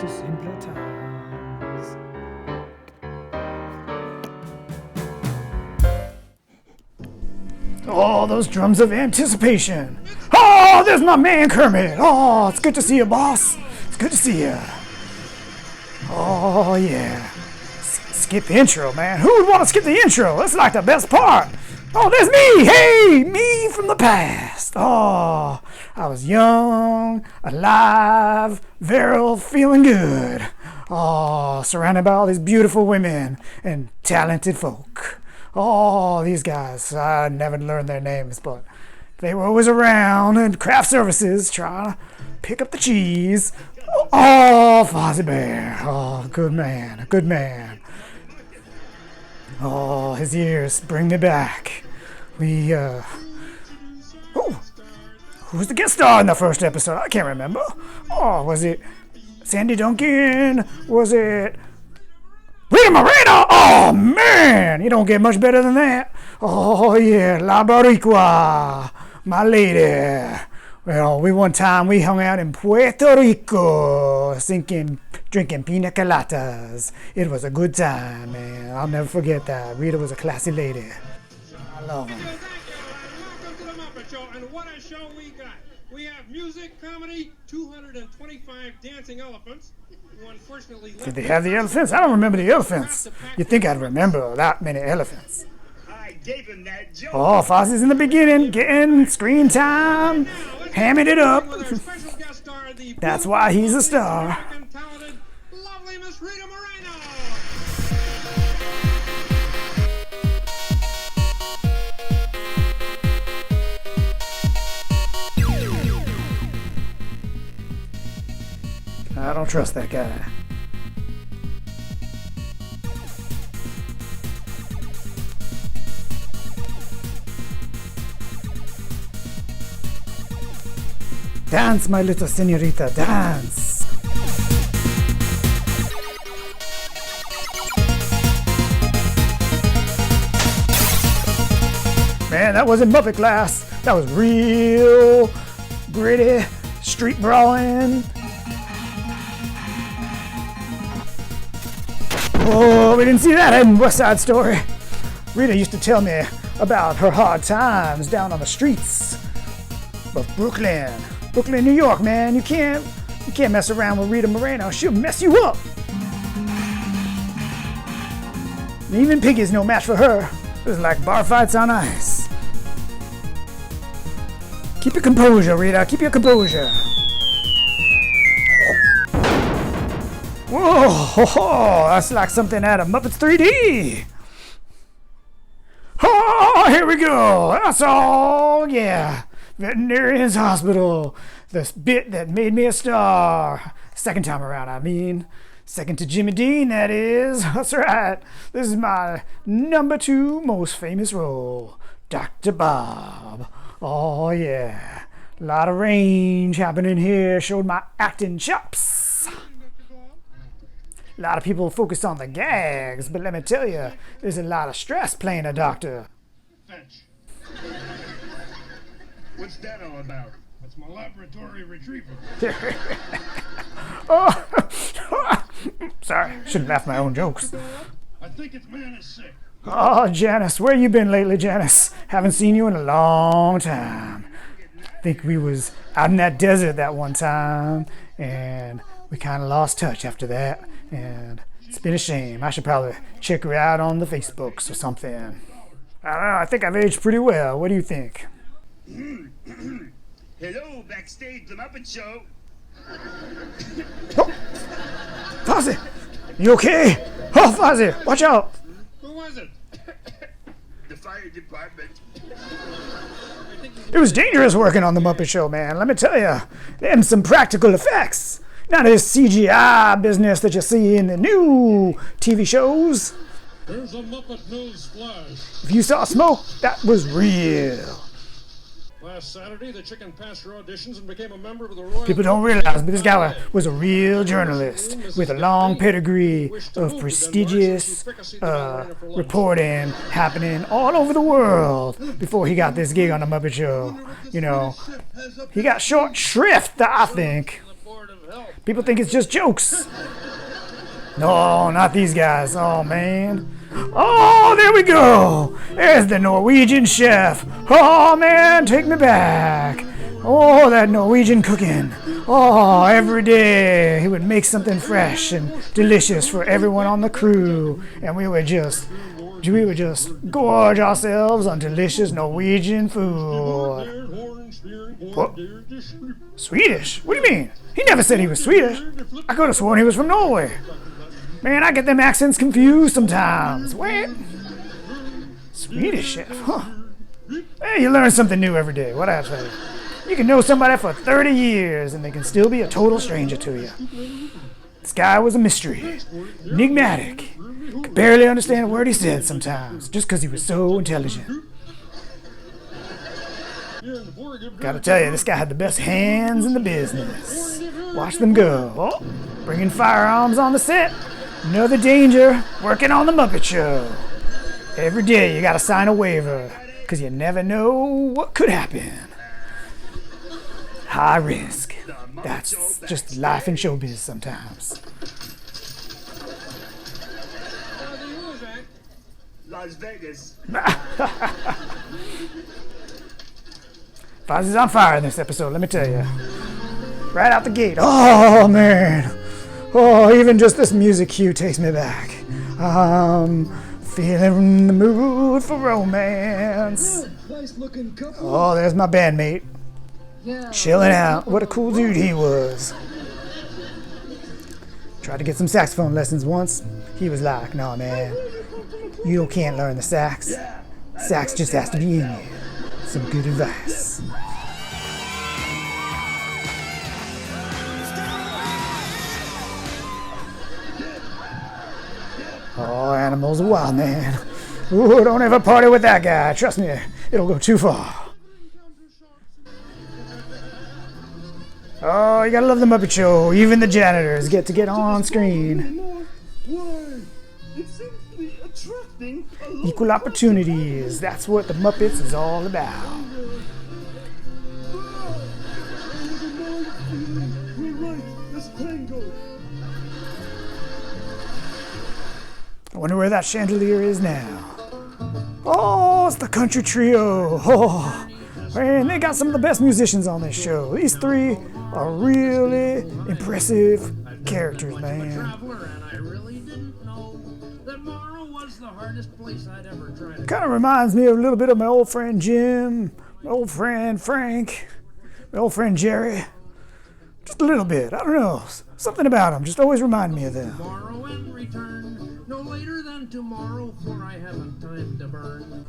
to simpler times. Oh, those drums of anticipation. Oh, there's my man Kermit. Oh, it's good to see you, boss. It's good to see you. Oh, yeah. Skip the intro, man. Who would want to skip the intro? That's like the best part. Oh, there's me. Hey, me from the past. Oh, I was young, alive, virile, feeling good. Oh, surrounded by all these beautiful women and talented folk. Oh, these guys. I never learned their names, but they were always around in craft services trying to pick up the cheese. Oh, Fozzie Bear. Oh, good man, a good man. Oh, his ears bring me back. Oh, who's the guest star in the first episode? I can't remember. Oh, was it Sandy Duncan? Was it Rita Moreno? Oh, man, you don't get much better than that. Oh, yeah, La Boricua, my lady. Well, one time we hung out in Puerto Rico, drinking pina coladas. It was a good time, man. I'll never forget that. Rita was a classy lady. I love her. Welcome to the Muppet Show, and what a show we got. We have music, comedy, 225 dancing elephants, who unfortunately... Did they have the elephants? I don't remember the elephants. You'd think I'd remember that many elephants. I gave him that joke. Oh, Fozzie's in the beginning, getting screen time, hamming it up. That's why he's a star. Lovely Miss Rita Moreno. I don't trust that guy. Dance, my little senorita, dance. Man, that wasn't Muppet class. That was real gritty street brawling. Oh, we didn't see that in West Side Story. Rita used to tell me about her hard times down on the streets of Brooklyn, New York, man. You can't mess around with Rita Moreno. She'll mess you up. And even Piggy's no match for her. It was like bar fights on ice. Keep your composure, Rita. Keep your composure. Whoa, that's like something out of Muppets 3D. Oh, here we go. That's all, yeah. Veterinarian's Hospital. This bit that made me a star. Second time around, I mean. Second to Jimmy Dean, that is. That's right. This is my number 2 most famous role. Dr. Bob. Oh, yeah. A lot of range happening here. Showed my acting chops. A lot of people focus on the gags, but let me tell you, there's a lot of stress playing a doctor. Fetch. What's that all about? That's my laboratory retriever. Oh, sorry, shouldn't laugh at my own jokes. I think its man is sick. Oh, Janice, where you been lately, Janice? Haven't seen you in a long time. I think we was out in that desert that one time, and we kind of lost touch after that, and it's been a shame. I should probably check her out on the Facebooks or something. I don't know, I think I've aged pretty well. What do you think? Hello, backstage the Muppet Show. Oh, Fozzie, you okay? Oh, Fozzie, watch out. Who was it? The fire department. It was dangerous working on the Muppet Show, man. Let me tell you, them some practical effects. Not this CGI business that you see in the new TV shows. Here's a Muppet News Flash. If you saw smoke, that was real. Last Saturday, the chicken passed her auditions and became a member of the Royal... People don't realize, but this guy was a real journalist with a long pedigree of prestigious reporting happening all over the world before he got this gig on the Muppet Show. You know, he got short shrift, I think. People think it's just jokes. No, not these guys. Oh, man. Oh, there we go. There's the Norwegian chef. Oh, man, take me back. Oh, that Norwegian cooking. Oh, every day he would make something fresh and delicious for everyone on the crew. And we would just gorge ourselves on delicious Norwegian food. What? Swedish? What do you mean? He never said he was Swedish. I could have sworn he was from Norway. Man, I get them accents confused sometimes. What? Swedish chef, huh? Hey, you learn something new every day. What I tell you? You can know somebody for 30 years and they can still be a total stranger to you. This guy was a mystery. Enigmatic. Could barely understand a word he said sometimes, just because he was so intelligent. Gotta tell you, this guy had the best hands in the business. Watch them go. Oh, bringing firearms on the set. Another danger, working on the Muppet Show. Every day you gotta sign a waiver, because you never know what could happen. High risk. That's just life in showbiz sometimes. Las Vegas. Fozzie's on fire in this episode, let me tell you. Right out the gate. Oh, man. Oh, even just this music cue takes me back. Feeling in the mood for romance. Oh, there's my bandmate. Chilling out. What a cool dude he was. Tried to get some saxophone lessons once. He was like, "No, man. You can't learn the sax. Sax just has to be in you." Some good advice. Oh, animals are wild, man. Ooh, don't ever party with that guy. Trust me, it'll go too far. Oh, you gotta love the Muppet Show. Even the janitors get on screen. Equal opportunities. That's what the Muppets is all about. I wonder where that chandelier is now. Oh, it's the country trio. Oh, man, they got some of the best musicians on this show. These three are really impressive characters, man. Kind of reminds me of a little bit of my old friend Jim, my old friend Frank, my old friend Jerry. Just a little bit. I don't know. Something about them just always remind me of them. Tomorrow and return, no later than tomorrow, for I haven't time to burn.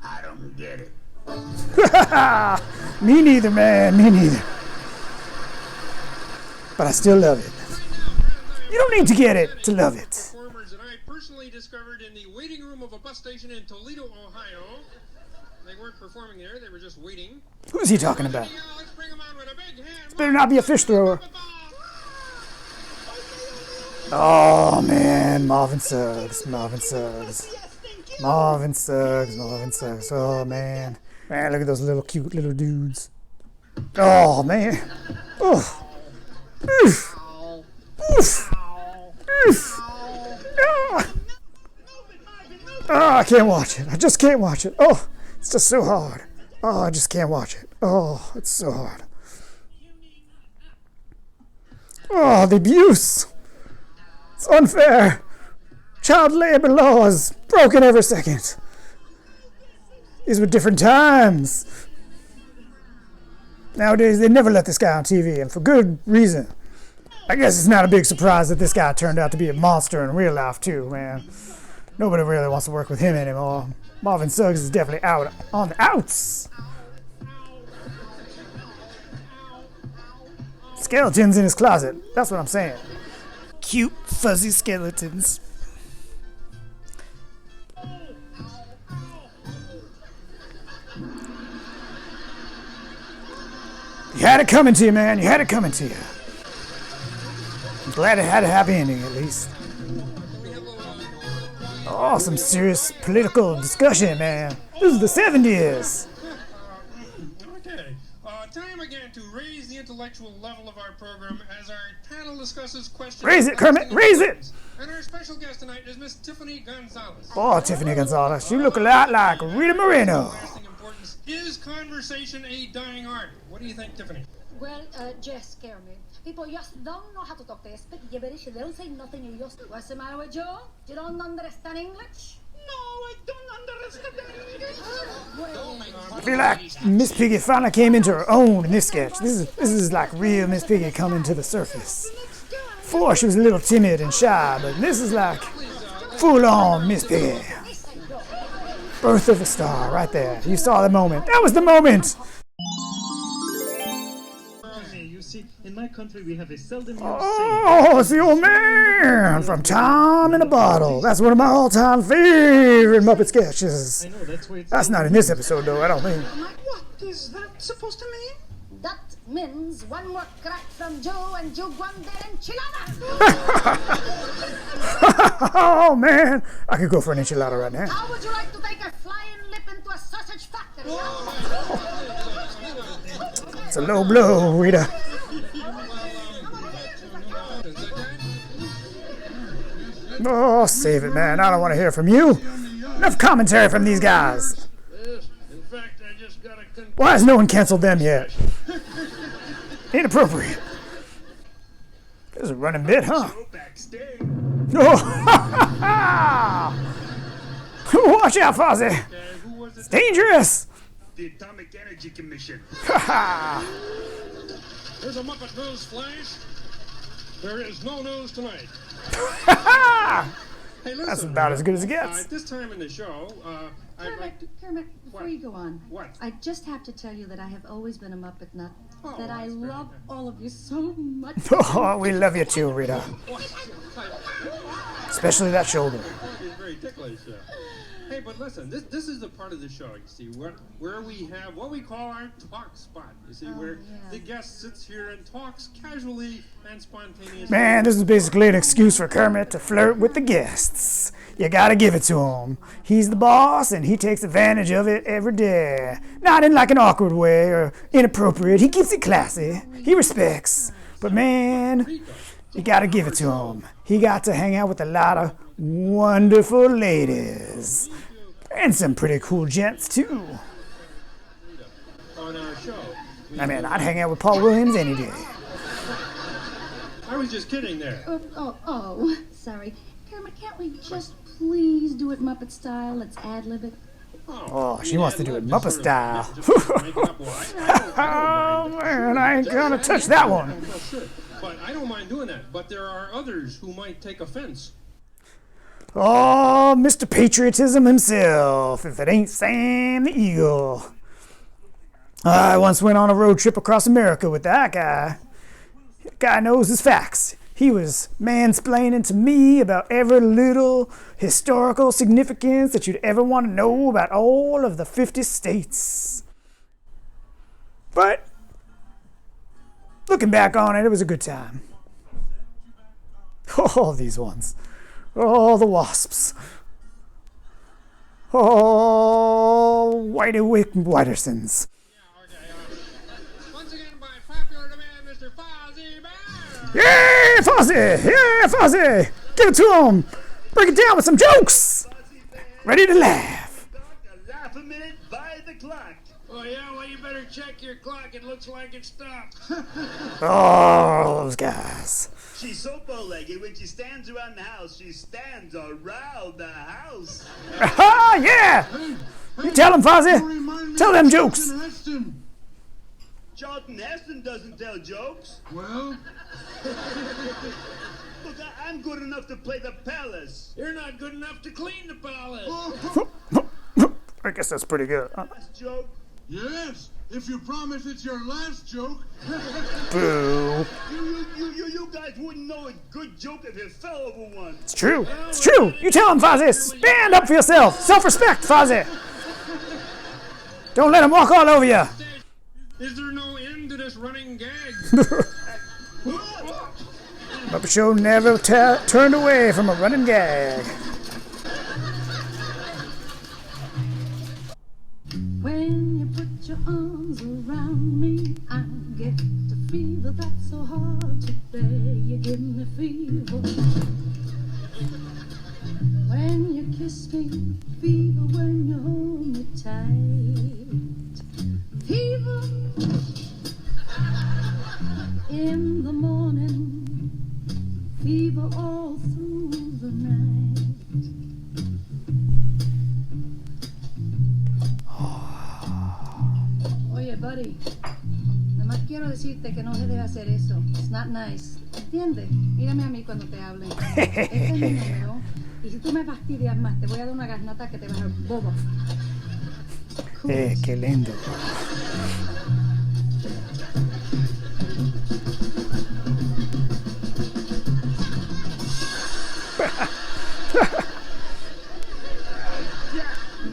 I don't get it. Me neither, man. Me neither. But I still love it. You don't need to get it to love it. Performers that I personally discovered in the waiting room of a bus station in Toledo, Ohio. They weren't performing there, they were just waiting. Who's he talking about? Let's bring 'em on with a big hand. Better not be a fish thrower. Oh, man. Marvin Suggs. Marvin Suggs. Marvin Suggs. Marvin Suggs. Oh, man. Man, look at those little cute little dudes. Oh, man. Oh. Oof. Oof. Oof. Ah. Oh, I can't watch it. I just can't watch it. Oh, it's just so hard. Oh, I just can't watch it. Oh, it's so hard. Oh, the abuse. It's unfair. Child labor laws broken every second. These were different times. Nowadays, they never let this guy on TV, and for good reason. I guess it's not a big surprise that this guy turned out to be a monster in real life, too, man. Nobody really wants to work with him anymore. Marvin Suggs is definitely out on the outs. Skeletons in his closet. That's what I'm saying. Cute, fuzzy skeletons. You had it coming to you, man. You had it coming to you. I'm glad it had a happy ending, at least. Oh, some serious political discussion, man. This is the 70s. Okay. time again to raise the intellectual level of our program as our panel discusses questions. Raise it, Kermit, raise it! And our special guest tonight is Miss Tiffany Gonzalez. Oh, Tiffany Gonzalez, you look a lot like Rita Moreno. Lasting importance. Is conversation a dying art? What do you think, Tiffany? Well, just scare me. People just don't know how to talk. They speak gibberish. They don't say nothing. You just, what's the matter with you? You don't understand English? No, I don't understand English. I feel like Miss Piggy finally came into her own in this sketch. This is like real Miss Piggy coming to the surface. Before she was a little timid and shy, but this is like full-on Miss Piggy. Birth of a star, right there. You saw the moment. That was the moment. You see, in my country we have a seldom used Oh, it's the old man from Tom in a Bottle. That's one of my all-time favorite Muppet sketches. I know, that's why it's... That's not in this episode, though, I don't think. What is that supposed to mean? That means one more crack from Joe and Joe Guandel enchilada. Oh, man. I could go for an enchilada right now. How would you like to take a flying lip into a sausage factory? It's a low blow, Rita. Oh, save it, man. I don't want to hear from you. Enough commentary from these guys. Yes. In fact, I just got a... Why has no one canceled them yet? Inappropriate. There's a running bit, huh? Go backstage. Oh, watch out, Fozzie. who was It's it? dangerous. The Atomic Energy Commission. There's a Muppet News Flash. There is no news tonight. Hey, listen. That's about as good as it gets. At this time in the show, I'd like to... Kermit, before What? you go on, What? I just have to tell you that I have always been a Muppet nut. Oh, that I that's very love nice. all of you so much. Oh, we love you too, Rita. Especially that shoulder. It's very ticklish. Hey, but listen, this is the part of the show, you see, where we have what we call our talk spot. You see, where yeah. the guest sits here and talks casually and spontaneously. Man, this is basically an excuse for Kermit to flirt with the guests. You gotta give it to him. He's the boss, and he takes advantage of it every day. Not in like an awkward way or inappropriate. He keeps it classy. He respects. But man, you gotta give it to him. He got to hang out with a lot of wonderful ladies. And some pretty cool gents, too. On our show. I mean, I'd hang out with Paul Williams any day. I was just kidding there. Sorry. Kermit, can't we just please do it Muppet style? Let's ad-lib it. Oh, she wants to do it Just Muppet sort of style. just make it up. Well, I Oh, don't mind. man, I ain't gonna touch that one. Well, sure. But I don't mind doing that. But there are others who might take offense. Oh, Mr. Patriotism himself, if it ain't Sam the Eagle. I once went on a road trip across America with that guy. That guy knows his facts. He was mansplaining to me about every little historical significance that you'd ever want to know about all of the 50 states. But looking back on it, it was a good time. Oh, these ones. Oh, the wasps. Oh, Whitey Wick Whitersons. Once again, by popular demand, Mr. Fozzie Bear. Yeah, Fozzie! Yeah, Fozzie! Give it to him! Break it down with some jokes! Ready to laugh. Laugh a minute by the clock. Oh, yeah? Well, you better check your clock. It looks like it stopped. Oh, those guys. She's so bow-legged, when she stands around the house, she stands around the house. Ah, yeah! You tell them, Fozzie. Tell them jokes. Heston. Charlton Heston doesn't tell jokes. Well, Look, I'm good enough to play the palace. You're not good enough to clean the palace. I guess that's pretty good. Last joke. yes, if you promise it's your last joke. Boo. You guys wouldn't know a good joke if you fell over one. It's true. It's true. You tell them, Fozzie. Stand up for yourself. Self-respect, Fozzie. Don't let them walk all over you. Is there no end to this running gag? Muppet Show never turned away from a running gag. When you put your arms around me, night. A fever that's so hard to bear. You give me fever when you kiss me, fever when you hold me tight. Fever in the morning, fever all through the night. Oye, buddy, nada más quiero decirte que no se debe hacer eso. It's not nice. ¿Entiendes? Mírame a mí cuando te hable. Este es mi número. Y si tú me fastidias más, te voy a dar una garnata que te va a dar bobo. Cool. Qué lindo.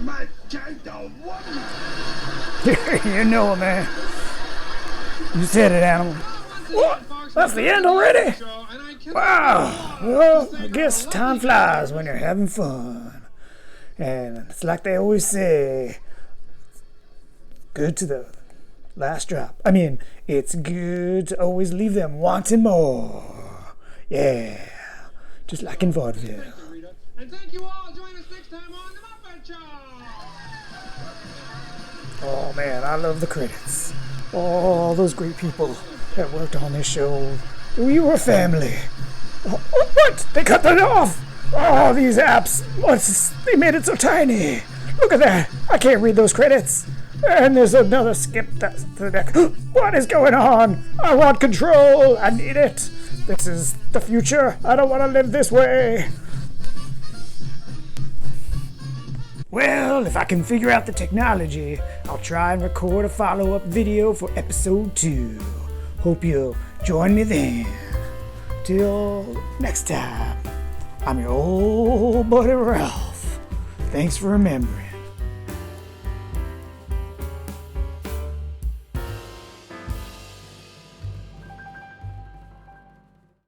My kind of woman. You know it, man. You said it, animal. What? That's the end already? Wow. Well, I guess time flies when you're having fun. And it's like they always say, good to the last drop. I mean, it's good to always leave them wanting more. Yeah. Just like in vaudeville. Thank you, Rita. And thank you all. Join us next time on The Muppet Show. Oh man, I love the credits. All those great people that worked on this show. We were family. Oh, what? They cut that off! Oh, these apps. They made it so tiny. Look at that. I can't read those credits. And there's another skip to the deck. What is going on? I want control. I need it. This is the future. I don't want to live this way. Well, if I can figure out the technology, I'll try and record a follow-up video for episode 2. Hope you'll join me then. Till next time, I'm your old buddy Ralph. Thanks for remembering.